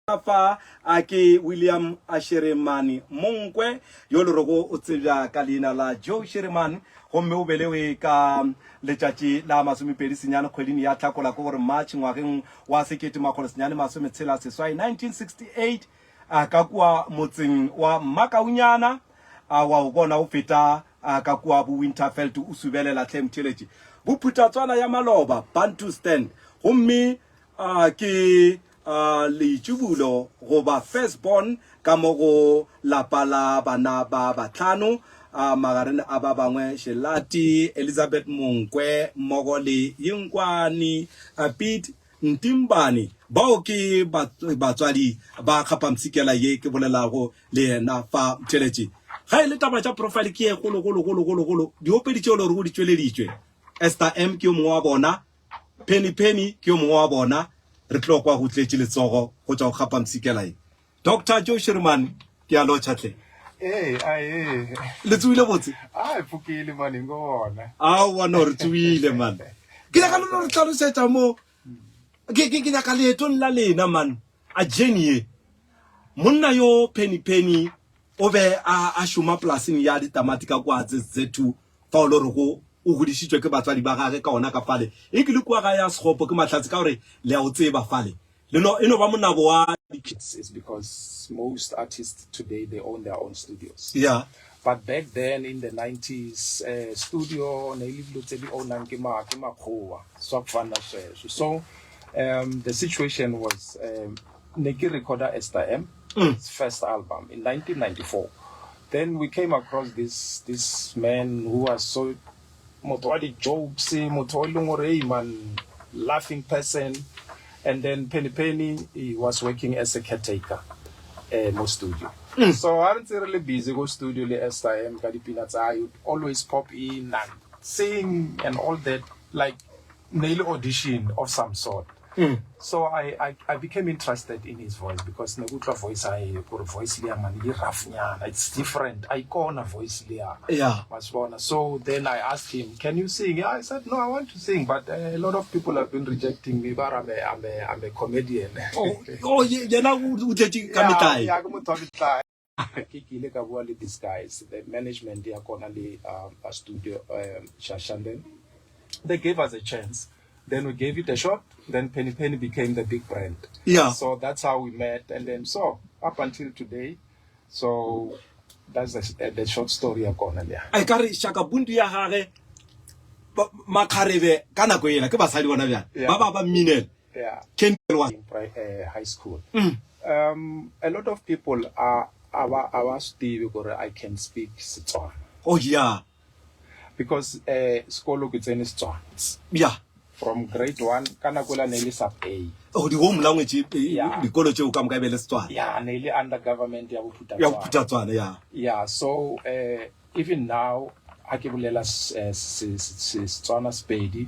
Fa ake William a shirimani Monkwe yo le rogo o tsebja ka leina la Joe Shirimani gomme o belewe ka letšatši la masomepedi senyane kgweding ya Hlakola ko gore March ngwageng wa 1968 ka kua motseng wa Makaunyana wa o bona o feta ka kua bo Winterfeld o subelela tlhemtheletše bophutatswana ya maloba Bantu stand gomme ke le tšubulo goba firstborn ka mogo lapala bana ba batlhano magareng a ba bangwe Shelati Elizabeth Monkwe mmogo le Yinkwani Pete Ntimbani bao ke batswadi ba kgapamtsikela ye ke bolelago le yena fa tšheletše ga ile taba tša profile ke ye golo di opeditše le gore go di tšweleditšwe Esther M ke yo mongwe wa bona Penny ke yo mongwe wa bona re tlo kwa go tletše letsogo go tšwa go kgapamtsikela ye Dr. Joe Shirimani ke a lo tšhatle le tsuile botse fukile mane ngona wa no re tsuile man ke la ka no re tlhalosetša mo ke nyaka leetong la lena man a Jenny monna yo Penny o be a šoma polaseng ya ditamati ka kwa Z2 fa o le re go o godisitswe ke batswadi ba gage ka ona ka fale e ke le kwa ga ya segopo ke mahlatse ka gore le a o tseba fale leno eno ba monabo wa is because most artists today they own their own studios. Yeah. But back then in the 90s, studio ne le dilo tse di ownang ke makgowa so fana sweswo. So the situation was ne ke recorder Esther M his first album in 1994. Then we came across this man who was so motho wa di jokes, motho o leng gore man laughing person. And then Penny, he was working as a caretaker in the studio. So I wasn't really busy go studio le Esther M ka di peanuts. I would always pop in and sing and all that, like nail audition of some sort. So I became interested in his voice because negutla voice voice le man rough nyana. It's different. I call a voice le. Yeah. So then I asked him, "Can you sing?" Yeah, I said, "No, I want to sing, but a lot of people have been rejecting me. But I'm a comedian." Yeah, now ujeji kamitai. Yeah, Kiki ka bua le these guys, the management they are currently a studio Shashandon. They gave us a chance. Then we gave it a shot. Then Penny became the big brand. Yeah. So that's how we met. And then so up until today. So that's the short story of Cornelia. I carry Shakabundu ya hare makareve kana ko yena ke basadi bona bjang ba minel. Yeah. Ken In high school. A lot of people are Steve or I can speak Setswana. Oh yeah. Because skolo ke tsene Setswana. Yeah. From grade 1 kana kola ne le sub A. Oh, the home language dikolo tšeo ka moka be le Setswana. Yeah, ne le under government ya Bophutatswana. Yeah. Yeah, so even now ha ke bolela Setswana Sepedi,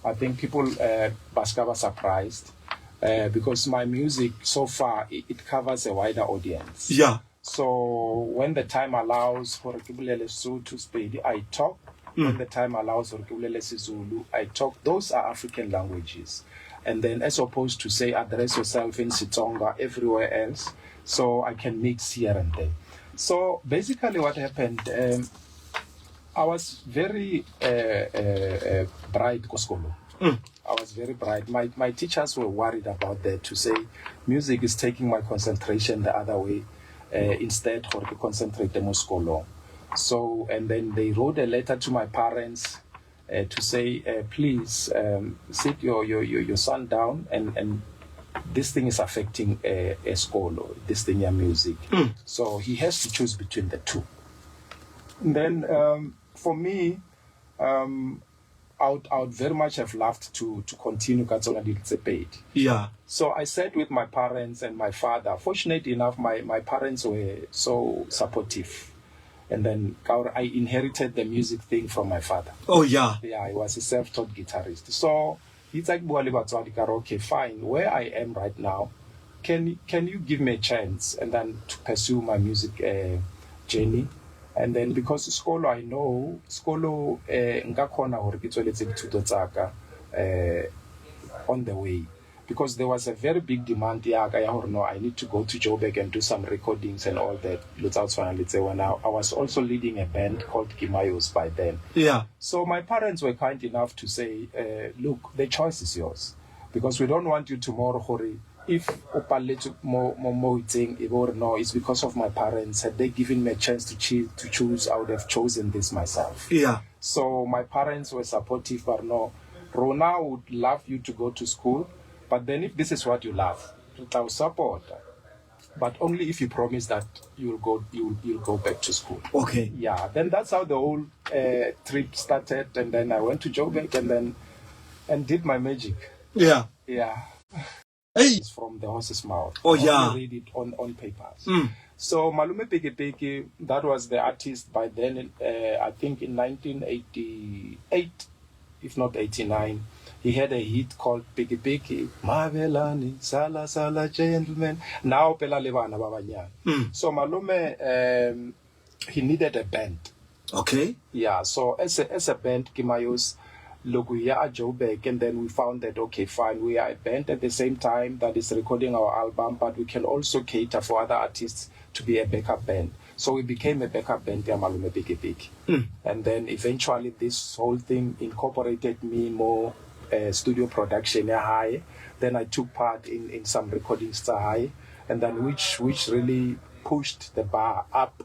I think people baska ba surprised because my music so far it covers a wider audience. Yeah. So when the time allows for ke bolele Sotho Sepedi, I talk. When the time allows for Zulu, I talk. Those are African languages. And then as opposed to say address yourself in Sitonga everywhere else, so I can mix here and there. So basically what happened, I was very bright Koskolo. I was very bright. My teachers were worried about that, to say music is taking my concentration the other way. Instead, for to concentrate the Moskolo. So, and then they wrote a letter to my parents to say, please sit your son down, and this thing is affecting Escolo, this thing, your music. So he has to choose between the two. And then for me, I would very much have loved to continue Katsona Diltsepedi. Yeah. So I sat with my parents and my father. Fortunately enough, my parents were so supportive. And then I inherited the music thing from my father. Oh, yeah. Yeah, he was a self-taught guitarist. So he's like, okay, fine. Where I am right now, can you give me a chance and then to pursue my music journey? And then because Skolo, I know, Skolo, on the way. because there was a very big demand. No, I need to go to Joburg and do some recordings and all that. When I was also leading a band called Kimayos by then. Yeah. So my parents were kind enough to say, look, the choice is yours, because we don't want you tomorrow, Hori. If more thing, no, it's because of my parents. Had they given me a chance to choose, I would have chosen this myself. Yeah. So my parents were supportive, but no, Rona would love you to go to school, but then if this is what you love, I will support. But only if you promise that you'll go back to school. Okay. Yeah. Then that's how the whole trip started, and then I went to Joburg and did my magic. Yeah. Yeah. Hey. It's from the horse's mouth. Oh, yeah. Read it on papers. So Malume Peke, that was the artist by then. I think in 1988, if not 89, he had a hit called Peke Mavelani, Sala Sala Gentlemen. Now Pela Levana Babanya. So Malume, he needed a band. Okay. Yeah. So as a band, Kimayos. Look, we are at Joburg, and then we found that, okay, fine, we are a band at the same time that is recording our album, but we can also cater for other artists to be a backup band. So we became a backup band, Malume Peke. And then eventually this whole thing incorporated me more studio production high. Then I took part in some recordings high, and then which really pushed the bar up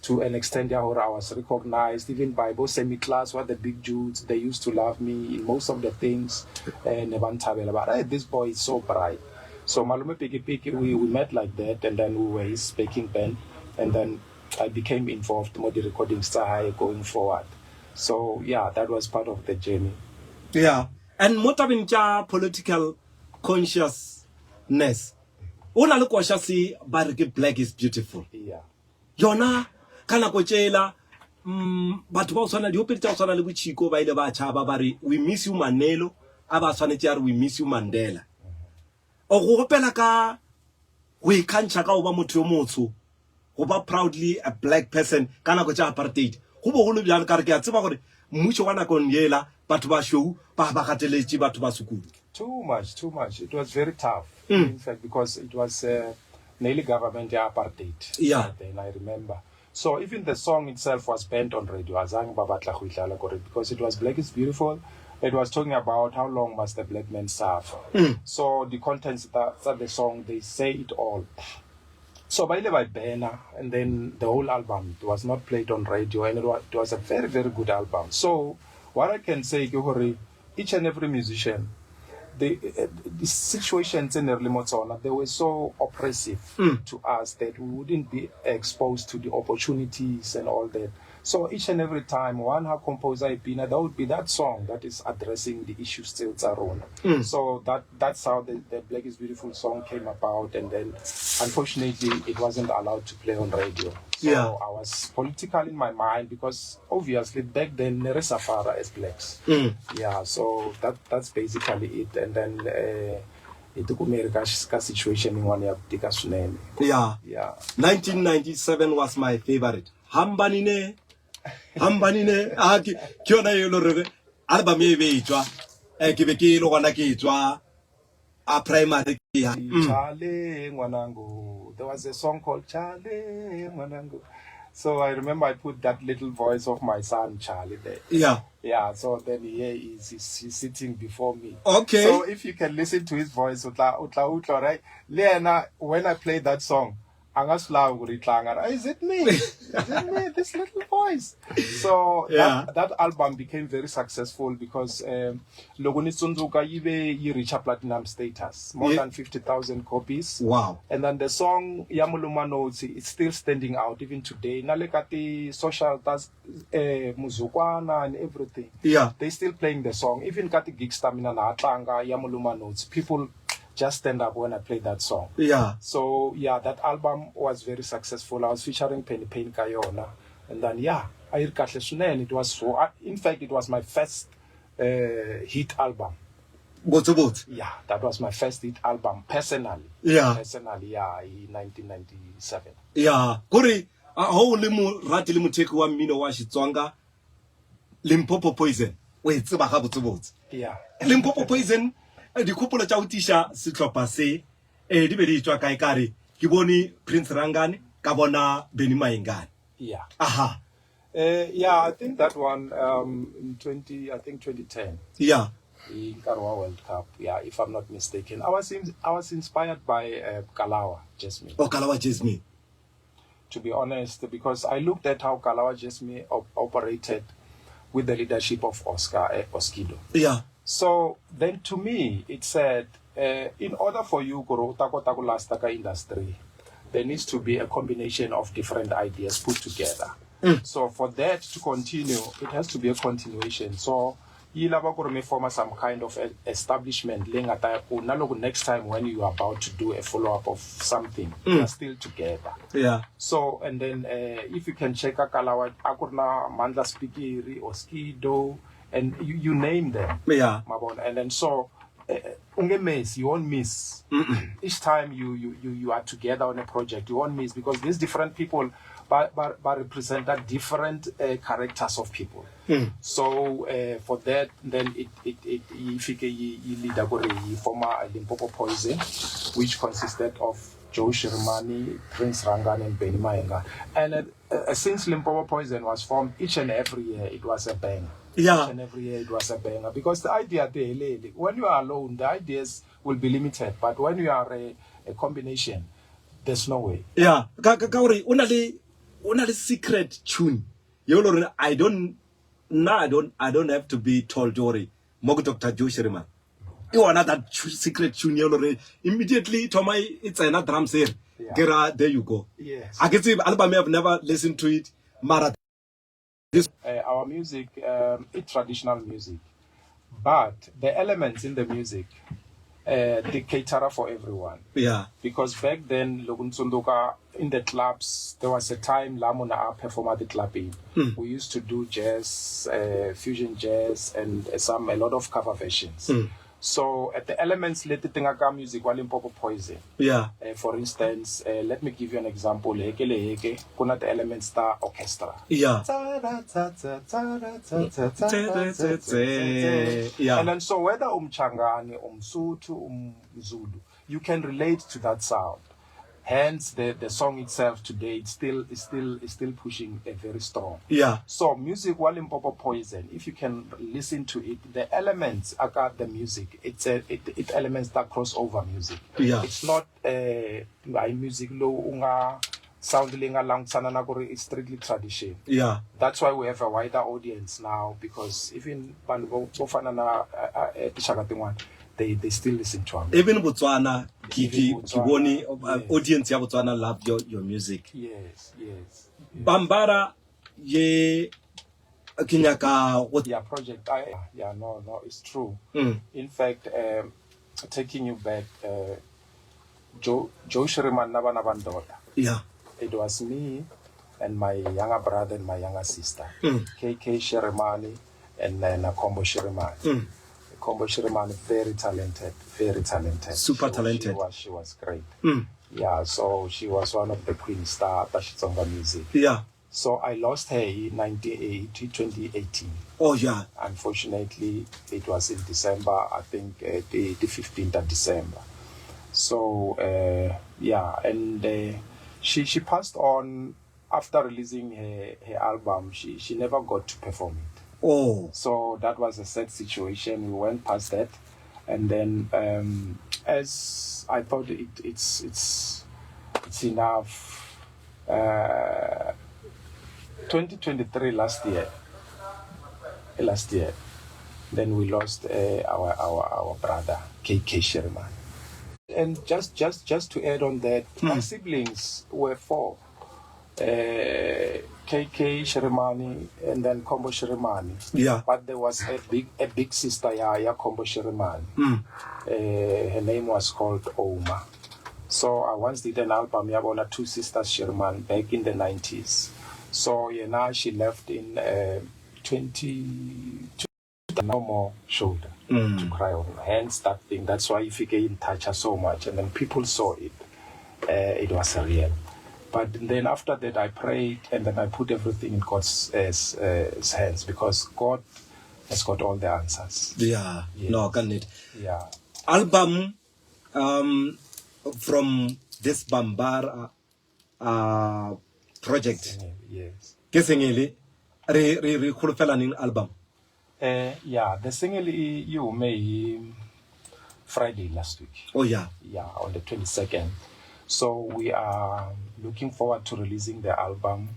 to an extent. I was recognized even by both semi-class, what the big Jews, they used to love me in most of the things. And hey, this boy is so bright. So Malume Peke, we met like that, and then we were his backing band, and then I became involved more the recording style going forward. So yeah, that was part of the journey. Yeah. And motabinja political consciousness. Una look what see Black is beautiful. Yeah. Yona kana go tshela batho ba tswana di opetsa tswana le bochiko ba ile ba tshaba ba re we miss you Manelo aba tshwanetse ya re we miss you Mandela o go gopela ka we kantša ka oba motho yo motsho go ba proudly a black person kana go tša apartheid go bo go le bjang ka re ke a tseba gore mmušo wa nakong yela batho ba shou ba gateletse batho ba sekolo. Too much. It was very tough, in fact, because it was nearly government apartheid. Yeah. Then I remember. So even the song itself was banned on radio, because it was Black is Beautiful. It was talking about how long must the black man suffer. So the contents that the song, they say it all. So by banner, and then the whole album, it was not played on radio, and it was a very, very good album. So what I can say, each and every musician, the situations in the they were so oppressive to us that we wouldn't be exposed to the opportunities and all that. So each and every time one have composer that would be that song that is addressing the issues still around. So that's how the Black is Beautiful song came about, and then unfortunately it wasn't allowed to play on radio. So Yeah. I was political in my mind, because obviously back then Neresafara as blacks. Yeah, so that's basically it. And then it took me a situation in one year. Yeah. 1997 was my favorite. Hambanine kiona yelo re album e be itswa ke be ke lo gona ke itswa a primary ya Chale Ngwanangu. There was a song called Chale Ngwanangu. So I remember I put that little voice of my son Charlie there. Yeah, so then he's sitting before me. Okay. So if you can listen to his voice, right? Leana, when I played that song, is it me? This little voice. So Yeah. that album became very successful, because Logonitsunzuka Ibe reached platinum status, more than 50,000 copies. Wow. And then the song Yamuluma Notes, it's still standing out even today. Nalekati social Muzukwana and everything. Yeah. They still playing the song. Even Kati Gig Stamina na Atlanga, Yamuluma Notes. People just stand up when I played that song. Yeah. So yeah, that album was very successful. I was featuring Penny Kayona, and then it was so. In fact, it was my first hit album. Botsobot. Yeah, that was my first hit album personally. Yeah. Personally, yeah, in 1997. Yeah. Kuri ho le mo rati le moteki wa mmino wa Xitsonga Limpopo Poison. We tseba ga botsobotse. Yeah. Limpopo Poison dikgopolo tša go tiša setlhopha se di be di tswa kae kare ke bone Prince Rhangani ka bona Benny Mayengani. Yeah. Aha. Yeah, I think that one in 2010. Yeah. In Karwa World Cup, yeah, if I'm not mistaken. I was inspired by Kalawa Jasmine. Oh, Kalawa Jasmine. To be honest, because I looked at how Kalawa Jasmine operated with the leadership of Oscar Oskido. Yeah. So then to me, it said, in order for you to go last industry, there needs to be a combination of different ideas put together. So for that to continue, it has to be a continuation. So you may form some kind of establishment next time when you are about to do a follow-up of something, you are still together. Yeah. So and then if you can check Kalawa Akurna, Mandla Spikiri, Oskido, and you name them. Yeah. And then so you won't miss. Each time you are together on a project, you won't miss, because these different people but represent different characters of people. So for that, then it former Limpopo Poison, which consisted of Joe Shirimani, Prince Rhangani, and Benny Mayenga. And since Limpopo Poison was formed, each and every year it was a bang. Yeah. Each and every year it was a banger, because the idea there, when you are alone, the ideas will be limited, but when you are a combination, there's no way. Yeah. Only secret tune. I don't have to be told Jory. Mogo Dr. Joe Shiriman. You are not that secret tune. Immediately, Tomai, it's another drum set. Yeah. There you go. Yes. I can see album. I've never listened to it. Marathon. Our music, it's traditional music, but the elements in the music, they cater for everyone. Yeah. Because back then, in the clubs, there was a time Lamona performed at the club in. We used to do jazz, fusion jazz, and a lot of cover versions. So at the elements, let the Tingaga music while in Popo Poison. Yeah. For instance, let me give you an example. Kuna the elements star orchestra. Yeah. Yeah. And then so whether Changani, Sotho, Zulu, you can relate to that sound. Hence, the song itself today is still pushing a very strong. Yeah. So music, while in Popo Poison, if you can listen to it, the elements are the music. It's elements that cross over music. Yeah. It's not music low sounding along sananagori. It's strictly tradition. Yeah. That's why we have a wider audience now, because even they still listen to them. Even Botswana, Kiboni, audience ya Botswana love your music. Yes, yes. Bambara, ye Kinyaka, what? Yeah, project. No, it's true. In fact, taking you back, Joe Shiriman Nabanabandota. Yeah. It was me and my younger brother and my younger sister, KK Shirimani and then Kombo Shirimani. Kombo Shirimani, very talented. Super talented. She was great. Yeah, so she was one of the queen star Tashitsonga music. Yeah. So I lost her in 2018. Oh, yeah. Unfortunately, it was in December, I think the 15th of December. So, yeah, and she passed on after releasing her album. She never got to perform it. Oh. So that was a sad situation. We went past that. And then, as I thought it's enough, 2023 last year, then we lost our brother, KK Shiriman. And just to add on that, my siblings were 4. KK Shirimani and then Kombo Shirimani. Yeah. But there was a big sister, Yaya Kombo Shirimani. Her name was called Oma. So I once did an album, Yabona 2 Sisters Shiriman, back in the 90s. So now she left in 20 no more shoulder to cry on. Hence that thing. That's why if you get in touch her so much, and then people saw it, it was real. But then after that, I prayed, and then I put everything in God's hands, because God has got all the answers. Yeah. No, can it? Yeah. album from this Bambara project. Yes. Ke sengele re kholofela ning album. Yeah, the single you made Friday last week. Oh yeah. Yeah, on the 22nd. So we are looking forward to releasing the album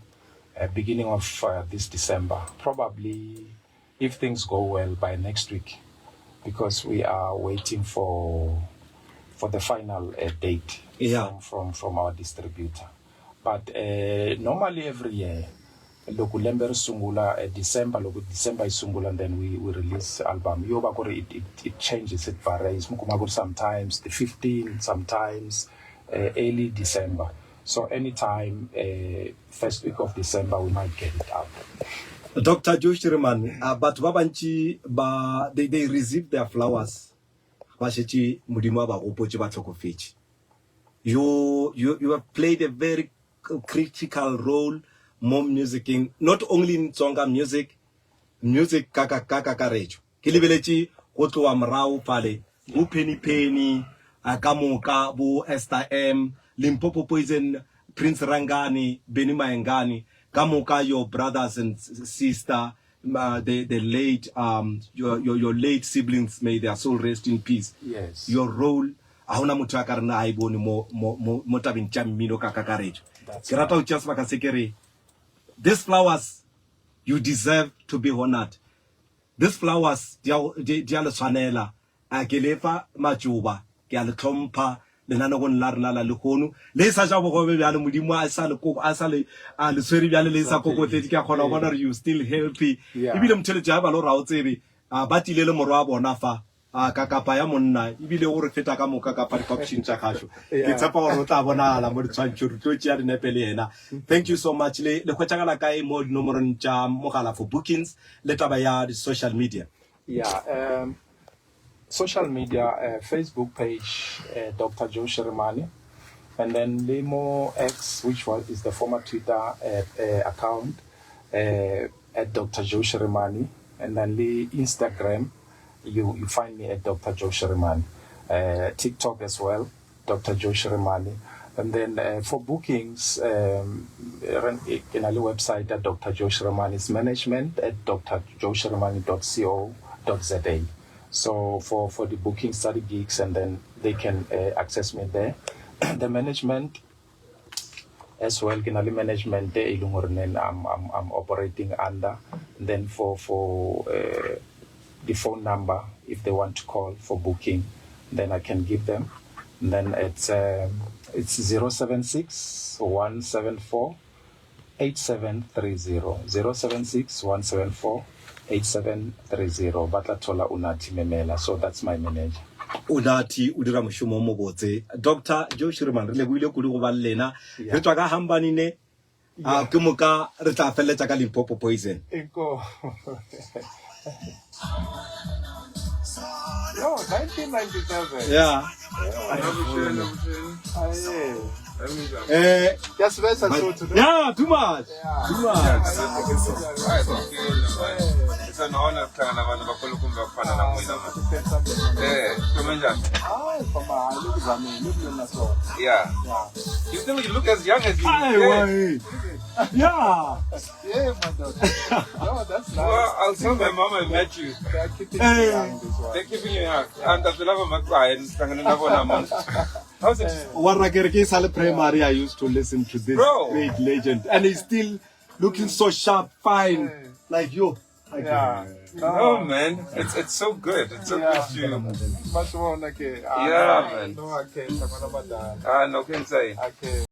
beginning of this December. Probably, if things go well, by next week, because we are waiting for the final date from our distributor. But normally every year, Lokulember Sungula December is Sungula, and then we release album. It changes, it varies. Sometimes the 15th, sometimes early December. So anytime first week of December we might get it out. Dr. Joe Shirimani, but babanchi they received their flowers. Bashechi mudimo ba opoche ba tlhokofetse. You have played a very critical role. More music in not only in Tsonga music kaka karejo ke lebeletse go tloa morao pale bo penny akamoka bo Esther M, Limpopo Poison, Prince Rhangani, Beni Maengani, kamoka, your brothers and sister, the late your late siblings, may their soul rest in peace. Yes. Your role ahona motho a ka rena a ibone mo tabeng tša mmino ka kakaretso. Ke rata o tšea sebaka se kere these flowers, you deserve to be honored. These flowers, dia le tshwanela a ke lefa majuba ke a le tlhompha le nana go nna rena la le gono le sa ja bogobe bja le modimo a sa le le swere bja le sa kokotletse ke a kgona bona you still healthy ibile motheletse ya ba lo ra o tsebe ba tile le morwa a bona fa ka kapa ya monna ibile o re feta ka moka ka option tsa gasho ke tsapa gore o tla bona la mo ditshwantšho re tlo tšea dinepe le yena. Thank you so much le khwetšagala kae mo dinomorong tša mogala for bookings le taba ya social media. Yeah, social media, Facebook page, Dr. Joe Shirimani, and then Limo X, which is the former Twitter account, at Dr. Joe Shirimani, and then the Instagram, you find me at Dr. Joe Shirimani, TikTok as well, Dr. Joe Shirimani, and then for bookings, in our website at Dr. Joe Shirimani's management at drjoeshirimani.co.za. So for the booking study gigs, and then they can access me there. The management as well, Kinali management there, I'm operating under. And then for the phone number, if they want to call for booking, then I can give them. And then it's 076 174 8730 076 174 8730 Batlatola Unati Memela. So that's my manager. Unati udira moshomo mo botse. Dr. Joe Shirimani re le buile kudu go ba lena re tswa ka hambani ne ke moka re tla feletsa ka Limpopo Poison. Enko. No, 1997. Yeah. Yes, that's true today. Yeah, too much. Yeah. Too much. It's an honor to have a Bakulukumba Panama. Yeah. You think you look as young as you Yeah. Yeah, my daughter. No, that's nice. Well, I'll tell my mom I met you. They're keeping you young, this one. They're keeping you young. And after love my client, how's it? Waragerke Sale Primary, I used to listen to this great legend. And he's still looking so sharp, fine, like you. Yeah. Oh man, it's so good. It's so good to Much more like yeah, man. No, I can't. No, can say. Okay.